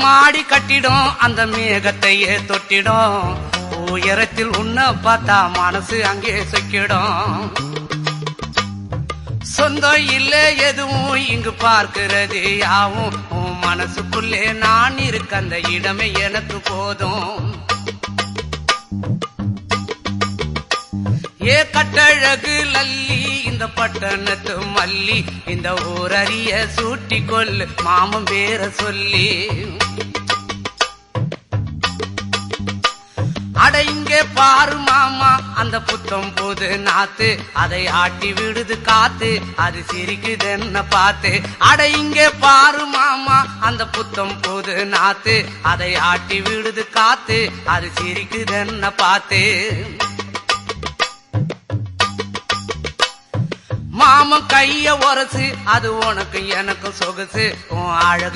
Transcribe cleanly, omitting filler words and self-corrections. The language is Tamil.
மாடி கட்டிடும் அந்த மேகத்தையே தொட்டிடும் உயரத்தில் உன்னை பார்த்தா மனசு அங்கே சொக்கிடும் சொந்தம் இல்ல எதுவும் இங்கு பார்க்கிறது யாவும் உன் மனசுக்குள்ளே நான் இருக்க அந்த இடமே எனக்கு போதும் ஏ கட்டழகு லல்லி இந்த பட்டணத்து மல்லி இந்த ஊரறிய சூட்டி கொள்ளு மாமன் பேர சொல்லி அட இங்கே பாரு மாமா அந்த புத்தம் போது நாத்து அதை ஆட்டி விடுது காத்து அது சிரிக்குது என்ன பார்த்து அட இங்கே பாரு மாமா அந்த புத்தம் போது நாத்து அதை ஆட்டி விடுது காத்து அது சிரிக்குது என்ன பார்த்து மாமன் கைய உரசு அது உனக்கு எனக்கு சொகுசு உன் அழகு